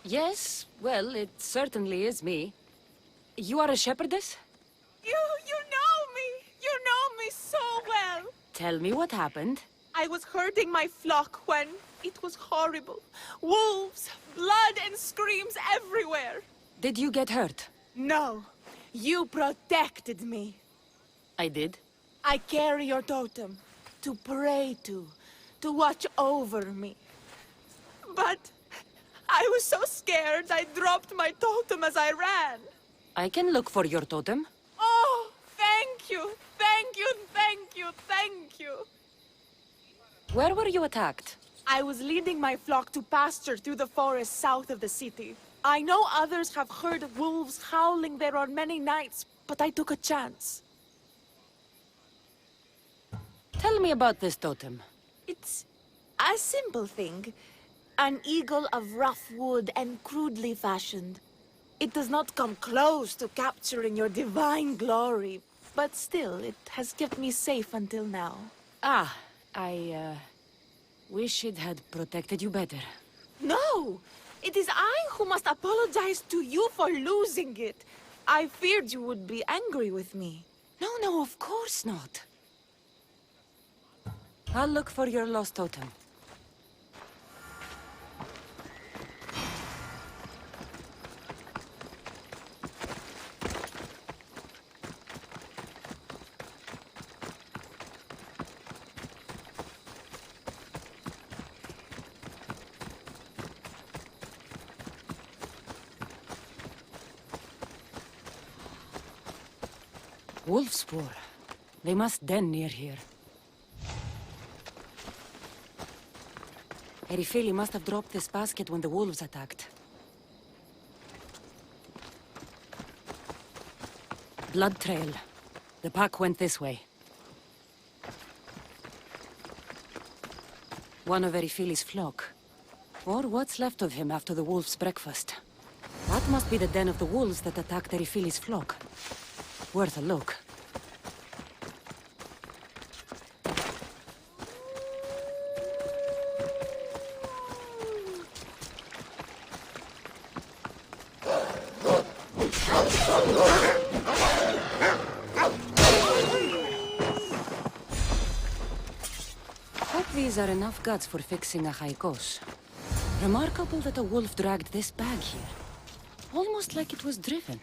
Yes, well, it certainly is me. You are a shepherdess? You know me! You know me so well! Tell me what happened. I was herding my flock when it was horrible. Wolves, blood and screams everywhere. Did you get hurt? No, you protected me. I did. I carry your totem to pray to watch over me. But I was so scared I dropped my totem as I ran. I can look for your totem. Oh, thank you, thank you, thank you, thank you. Where were you attacked? I was leading my flock to pasture through the forest south of the city. I know others have heard wolves howling there on many nights, but I took a chance. Tell me about this totem. It's a simple thing. An eagle of rough wood and crudely fashioned. It does not come close to capturing your divine glory, but still, it has kept me safe until now. Ah, I wish it had protected you better. No! It is I who must apologize to you for losing it. I feared you would be angry with me. No, of course not. I'll look for your lost totem. Wolf spoor. They must den near here. Erifili must have dropped this basket when the wolves attacked. Blood trail. The pack went this way. One of Erifili's flock. Or what's left of him after the wolf's breakfast. That must be the den of the wolves that attacked Erifili's flock. Worth a look. Hope these are enough guts for fixing a haikos. Remarkable that a wolf dragged this bag here. Almost like it was driven.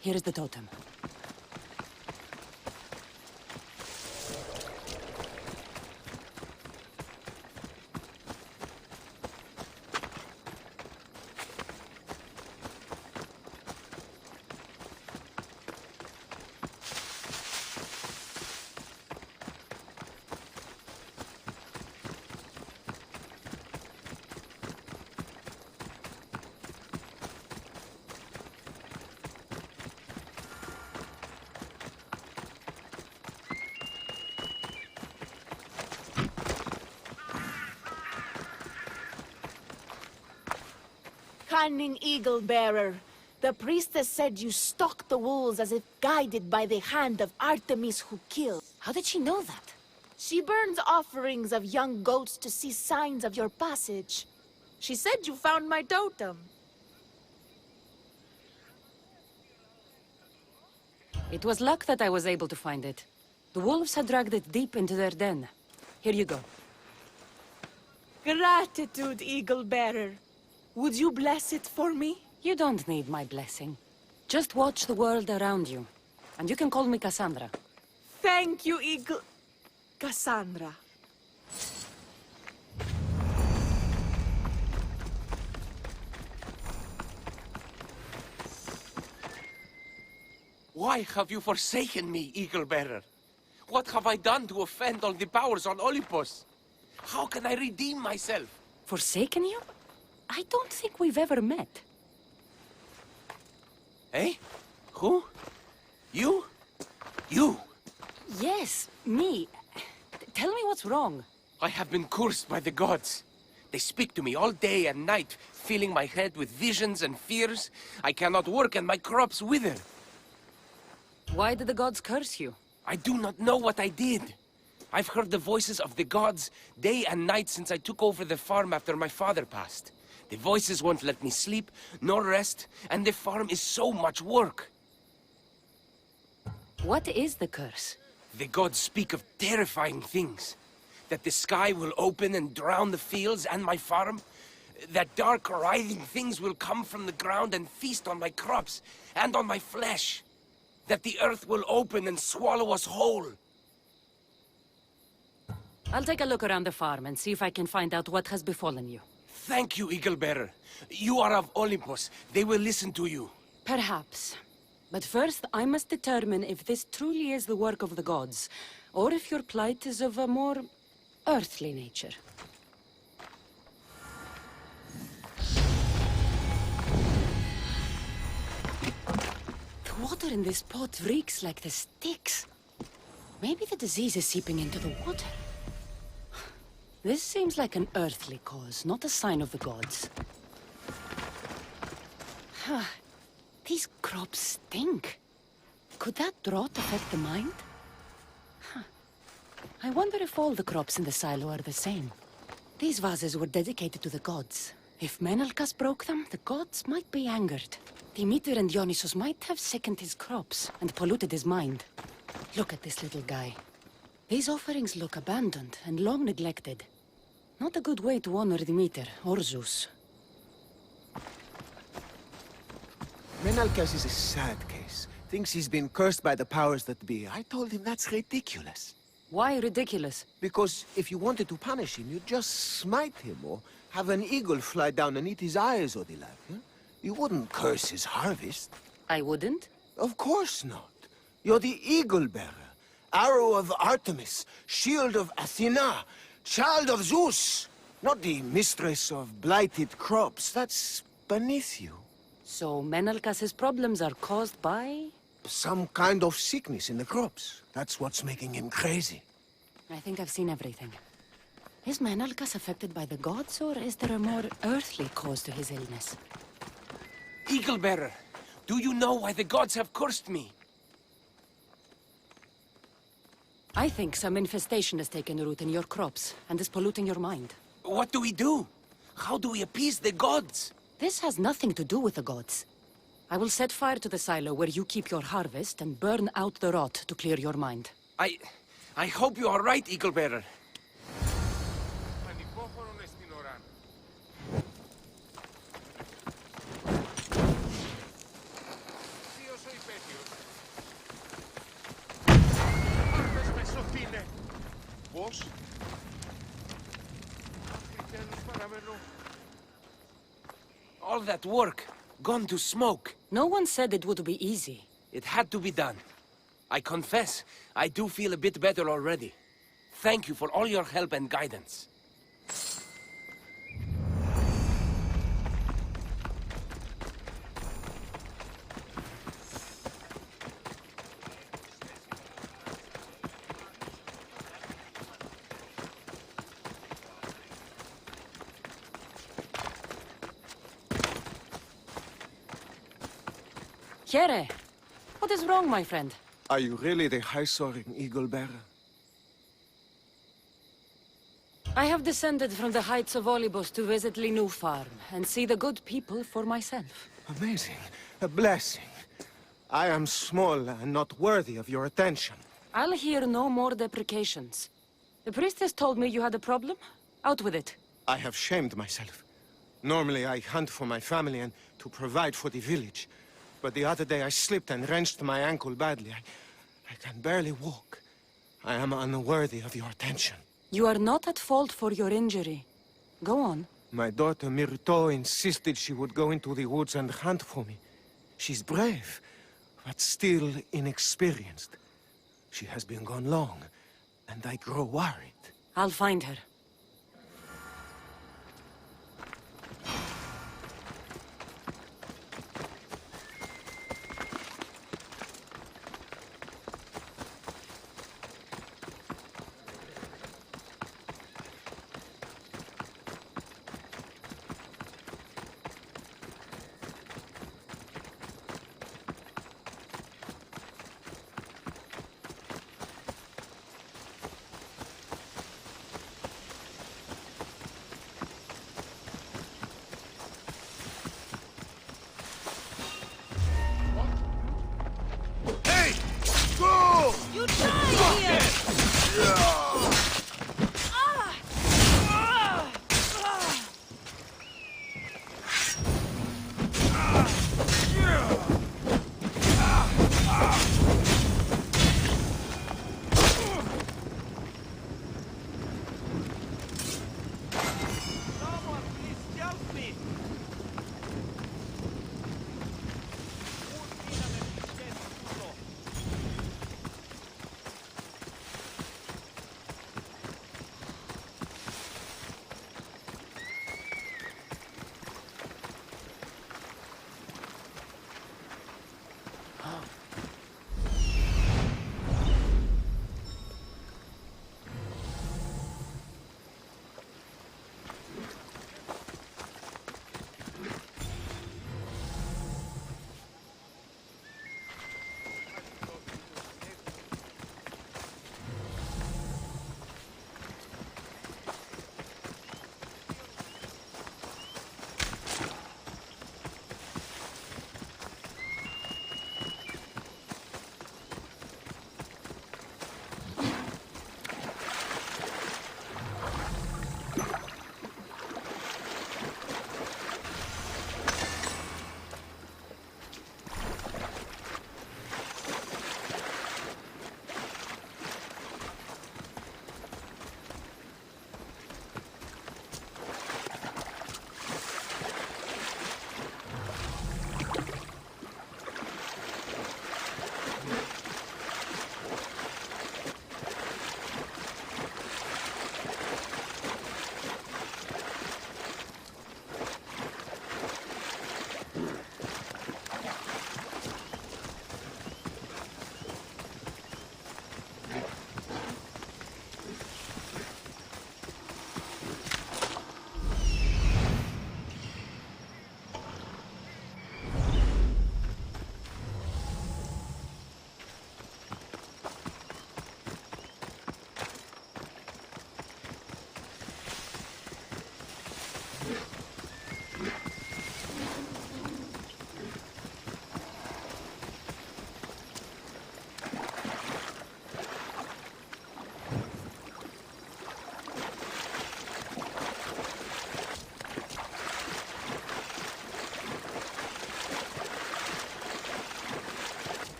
Here is the totem. Cunning eagle bearer. The priestess said you stalked the wolves as if guided by the hand of Artemis who killed. How did she know that? She burns offerings of young goats to see signs of your passage. She said you found my totem. It was luck that I was able to find it. The wolves had dragged it deep into their den. Here you go. Gratitude, eagle bearer. Would you bless it for me? You don't need my blessing. Just watch the world around you. And you can call me Cassandra. Thank you, eagle... Cassandra. Why have you forsaken me, Eagle-Bearer? What have I done to offend all the powers on Olympus? How can I redeem myself? Forsaken you? I don't think we've ever met. Eh? Who? You? You! Yes, me. Tell me what's wrong. I have been cursed by the gods. They speak to me all day and night, filling my head with visions and fears. I cannot work and my crops wither. Why did the gods curse you? I do not know what I did. I've heard the voices of the gods day and night since I took over the farm after my father passed. The voices won't let me sleep, nor rest, and the farm is so much work. What is the curse? The gods speak of terrifying things. That the sky will open and drown the fields and my farm. That dark, writhing things will come from the ground and feast on my crops and on my flesh. That the earth will open and swallow us whole. I'll take a look around the farm and see if I can find out what has befallen you. Thank you, Eagle Bearer. You are of Olympus. They will listen to you. Perhaps. But first, I must determine if this truly is the work of the gods, or if your plight is of a more earthly nature. The water in this pot reeks like the Styx. Maybe the disease is seeping into the water. This seems like an earthly cause, not a sign of the gods. These crops stink. Could that drought affect the mind? I wonder if all the crops in the silo are the same. These vases were dedicated to the gods. If Menelkas broke them, the gods might be angered. Demeter and Dionysus might have sickened his crops and polluted his mind. Look at this little guy. These offerings look abandoned and long neglected. Not a good way to honor Demeter or Zeus. Menalcas is a sad case. Thinks he's been cursed by the powers that be. I told him that's ridiculous. Why ridiculous? Because if you wanted to punish him, you'd just smite him or have an eagle fly down and eat his eyes or the like. Huh? You wouldn't curse his harvest. I wouldn't? Of course not. You're the eagle bearer. Arrow of Artemis, shield of Athena, child of Zeus. Not the mistress of blighted crops. That's beneath you. So Menelkas's problems are caused by? Some kind of sickness in the crops. That's what's making him crazy. I think I've seen everything. Is Menelkas affected by the gods, or is there a more earthly cause to his illness? Eagle Bearer, do you know why the gods have cursed me? I think some infestation has taken root in your crops and is polluting your mind. What do we do? How do we appease the gods? This has nothing to do with the gods. I will set fire to the silo where you keep your harvest and burn out the rot to clear your mind. I hope you are right, Eagle Bearer. All that work, gone to smoke. No one said it would be easy. It had to be done. I confess, I do feel a bit better already. Thank you for all your help and guidance. Here, what is wrong, my friend? Are you really the high-soaring eagle bearer? I have descended from the heights of Olympus to visit Linu Farm and see the good people for myself. Amazing. A blessing. I am small and not worthy of your attention. I'll hear no more deprecations. The priestess told me you had a problem. Out with it. I have shamed myself. Normally I hunt for my family and to provide for the village. But the other day I slipped and wrenched my ankle badly. I can barely walk. I am unworthy of your attention. You are not at fault for your injury. Go on. My daughter Myrto insisted she would go into the woods and hunt for me. She's brave, but still inexperienced. She has been gone long, and I grow worried. I'll find her.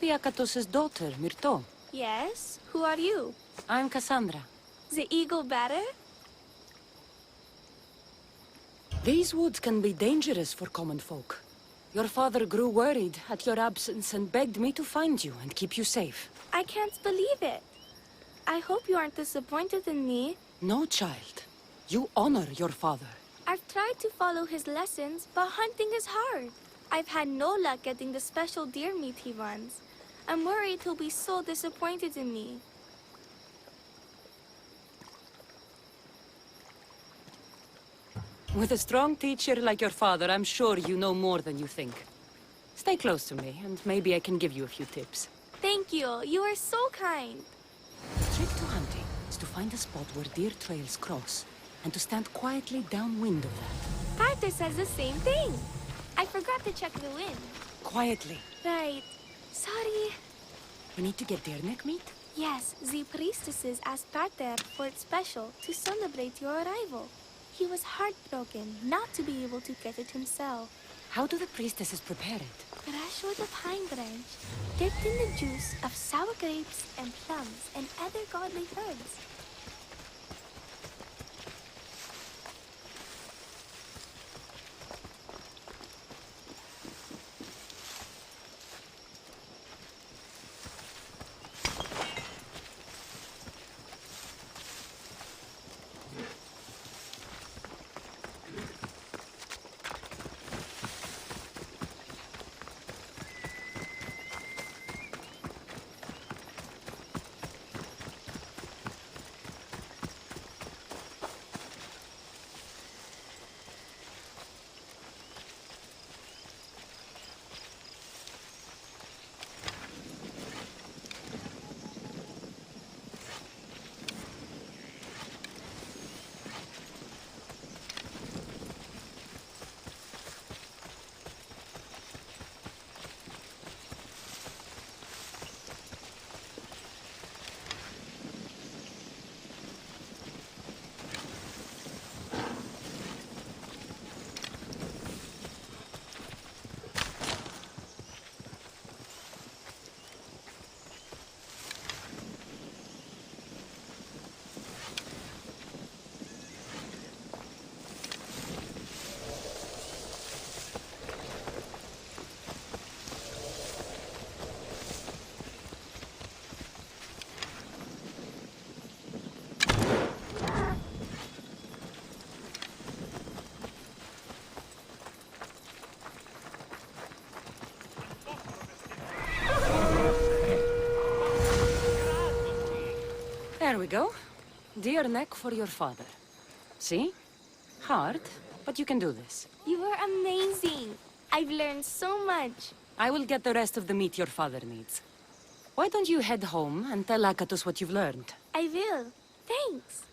Akatos' daughter, Myrto. Yes? Who are you? I'm Cassandra. The eagle better? These woods can be dangerous for common folk. Your father grew worried at your absence and begged me to find you and keep you safe. I can't believe it. I hope you aren't disappointed in me. No, child. You honor your father. I've tried to follow his lessons, but hunting is hard. I've had no luck getting the special deer meat he runs. I'm worried he'll be so disappointed in me. With a strong teacher like your father, I'm sure you know more than you think. Stay close to me, and maybe I can give you a few tips. Thank you. You are so kind. The trick to hunting is to find a spot where deer trails cross, and to stand quietly downwind of that. Carter says the same thing. I forgot to check the wind. Quietly. Right. Sorry. We need to get deer neck meat? Yes, the priestesses asked Carter for it special to celebrate your arrival. He was heartbroken not to be able to get it himself. How do the priestesses prepare it? Fresh with a pine branch, dipped in the juice of sour grapes and plums and other godly herbs. There we go. Deer neck for your father. See? Hard, but you can do this. You are amazing. I've learned so much. I will get the rest of the meat your father needs. Why don't you head home and tell Akatos what you've learned? I will. Thanks.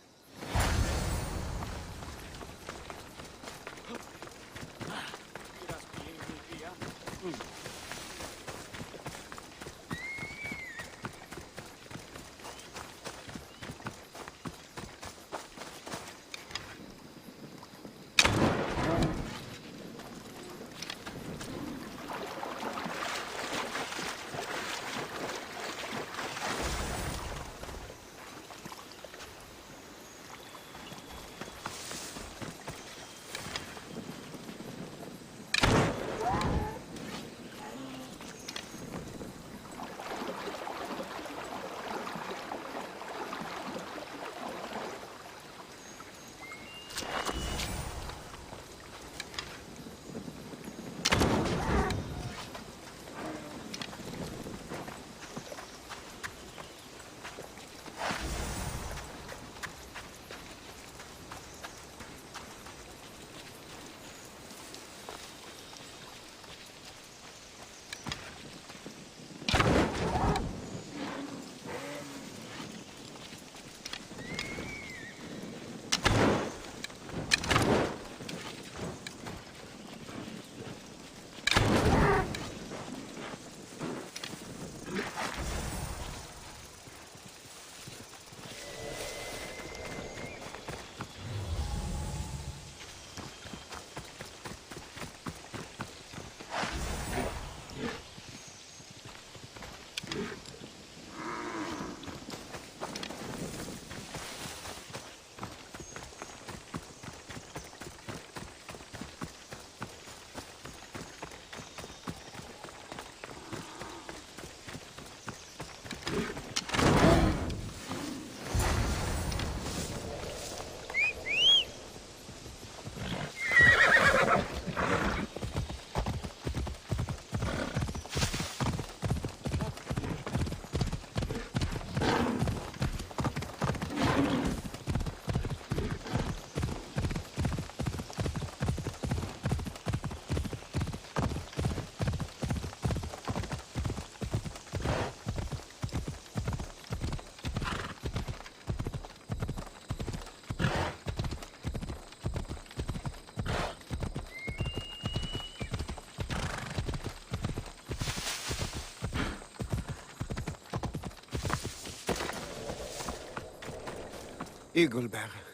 Eagle Bearer,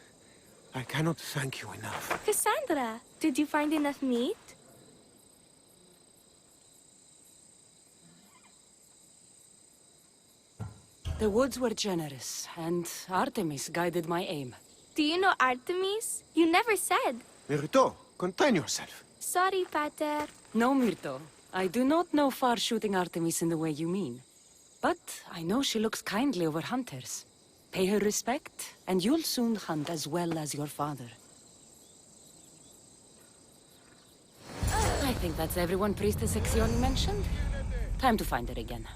I cannot thank you enough. Cassandra, did you find enough meat? The woods were generous, and Artemis guided my aim. Do you know Artemis? You never said. Myrto, contain yourself. Sorry, Pater. No, Myrto. I do not know far-shooting Artemis in the way you mean. But I know she looks kindly over hunters. Pay her respect, and you'll soon hunt as well as your father. I think that's everyone Priestess Exioni mentioned. Time to find her again.